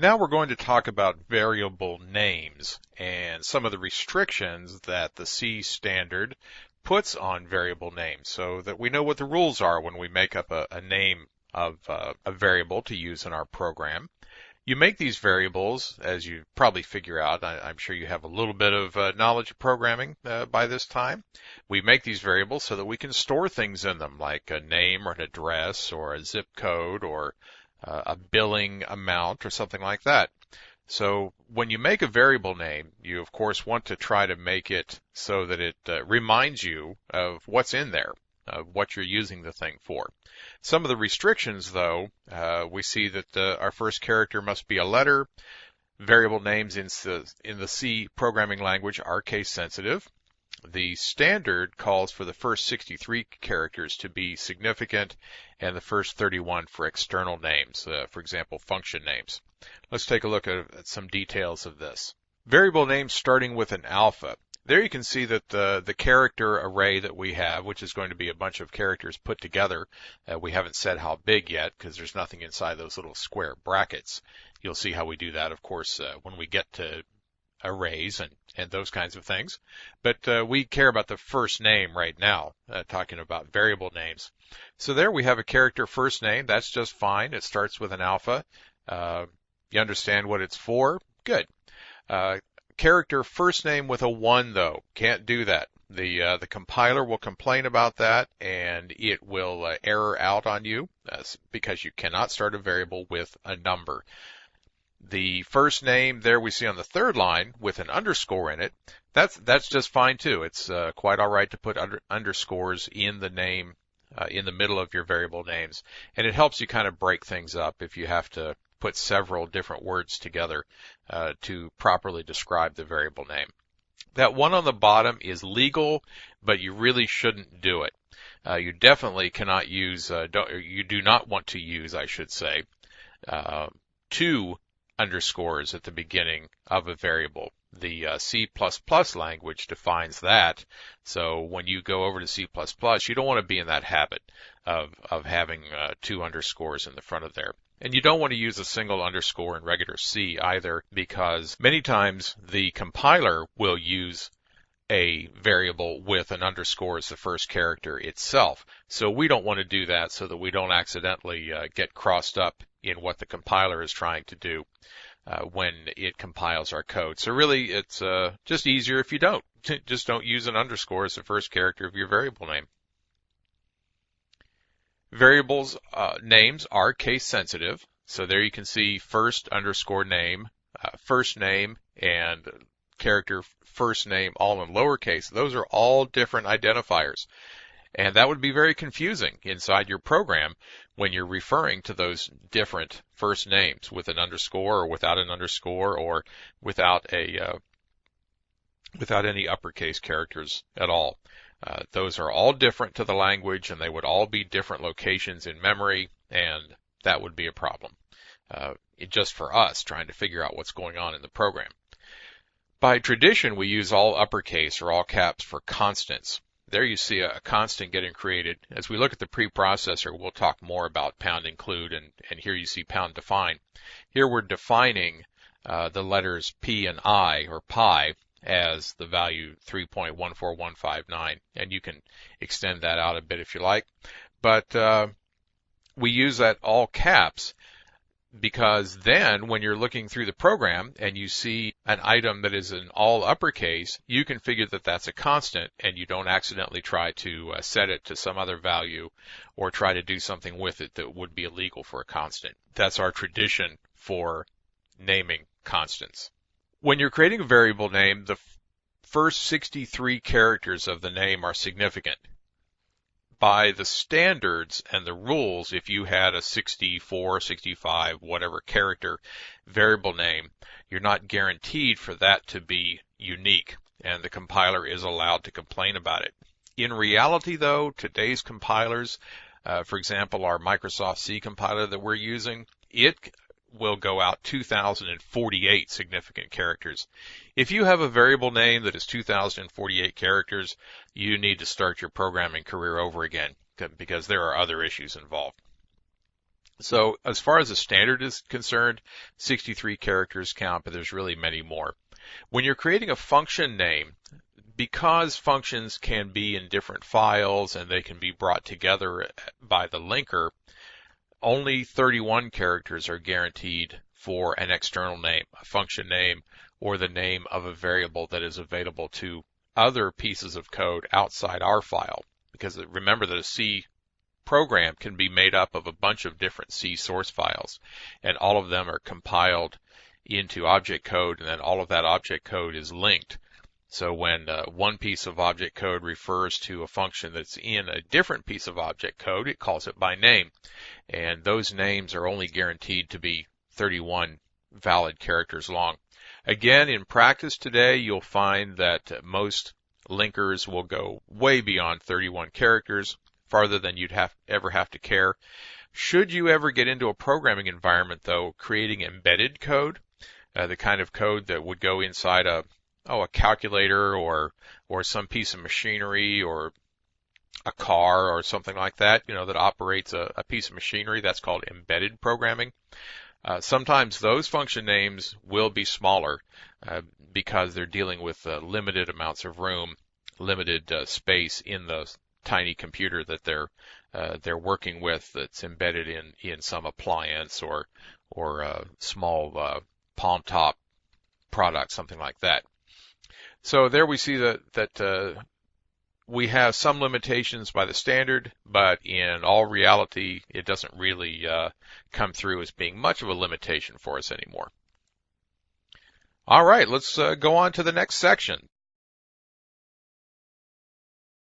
Now we're going to talk about variable names and some of the restrictions that the C standard puts on variable names so that we know what the rules are when we make up a name of a variable to use in our program. You make these variables, as you probably figure out. I'm sure you have a little bit of knowledge of programming by this time. We make these variables so that we can store things in them, like a name or an address or a zip code or a billing amount or something like that. So when you make a variable name, you of course want to try to make it so that it reminds you of what's in there, of what you're using the thing for. Some of the restrictions, though, we see that our first character must be a letter. Variable names in the C programming language are case sensitive. The standard calls for the first 63 characters to be significant and the first 31 for external names, for example, function names. Let's take a look at some details of this. Variable names starting with an alpha. There you can see that the character array that we have, which is going to be a bunch of characters put together, we haven't said how big yet because there's nothing inside those little square brackets. You'll see how we do that, of course, when we get to arrays and those kinds of things. But we care about the first name right now, talking about variable names. So there we have a character first name. That's just fine. It starts with an alpha. You understand what it's for? Good. Character first name with a 1, though. Can't do that. The compiler will complain about that, and it will error out on you because you cannot start a variable with a number. The first name there we see on the third line with an underscore in it, that's just fine too. It's quite all right to put underscores in the name, in the middle of your variable names. And it helps you kind of break things up if you have to put several different words together to properly describe the variable name. That one on the bottom is legal, but you really shouldn't do it. You definitely cannot use, you do not want to use, I should say, 2 underscores at the beginning of a variable. The C++ language defines that. So when you go over to C++, you don't want to be in that habit of having 2 underscores in the front of there. And you don't want to use a single underscore in regular C either, because many times the compiler will use a variable with an underscore as the first character itself. So we don't want to do that so that we don't accidentally get crossed up in what the compiler is trying to do when it compiles our code. So really, it's just easier if you don't. Just don't use an underscore as the first character of your variable name. Variables names are case sensitive. So there you can see first underscore name, first name, and character first name all in lowercase. Those are all different identifiers. And that would be very confusing inside your program when you're referring to those different first names with an underscore or without an underscore or without any uppercase characters at all. Those are all different to the language, and they would all be different locations in memory, and that would be a problem just for us trying to figure out what's going on in the program. By tradition, we use all uppercase or all caps for constants. There you see a constant getting created. As we look at the preprocessor, we'll talk more about pound include, and here you see pound define. Here we're defining the letters P and I, or pi, as the value 3.14159, and you can extend that out a bit if you like. But we use that all caps because then when you're looking through the program and you see an item that is in all uppercase, you can figure that that's a constant and you don't accidentally try to set it to some other value or try to do something with it that would be illegal for a constant. That's our tradition for naming constants. When you're creating a variable name, the first 63 characters of the name are significant. By the standards and the rules, if you had a 64, 65, whatever character variable name, you're not guaranteed for that to be unique, and the compiler is allowed to complain about it. In reality, though, today's compilers, for example, our Microsoft C compiler that we're using, it will go out 2,048 significant characters. If you have a variable name that is 2,048 characters, you need to start your programming career over again because there are other issues involved. So as far as the standard is concerned, 63 characters count, but there's really many more. When you're creating a function name, because functions can be in different files and they can be brought together by the linker, only 31 characters are guaranteed for an external name, a function name, or the name of a variable that is available to other pieces of code outside our file. Because remember that a C program can be made up of a bunch of different C source files, and all of them are compiled into object code, and then all of that object code is linked. So when one piece of object code refers to a function that's in a different piece of object code, it calls it by name. And those names are only guaranteed to be 31 valid characters long. Again, in practice today, you'll find that most linkers will go way beyond 31 characters, farther than you'd ever have to care. Should you ever get into a programming environment, though, creating embedded code, the kind of code that would go inside a calculator or some piece of machinery or a car or something like that, that operates a piece of machinery, that's called embedded programming. Sometimes those function names will be smaller because they're dealing with limited amounts of room, limited space in the tiny computer that they're working with that's embedded in some appliance or a small palm top product, something like that. So there we see that we have some limitations by the standard, but in all reality, it doesn't really come through as being much of a limitation for us anymore. All right, let's go on to the next section.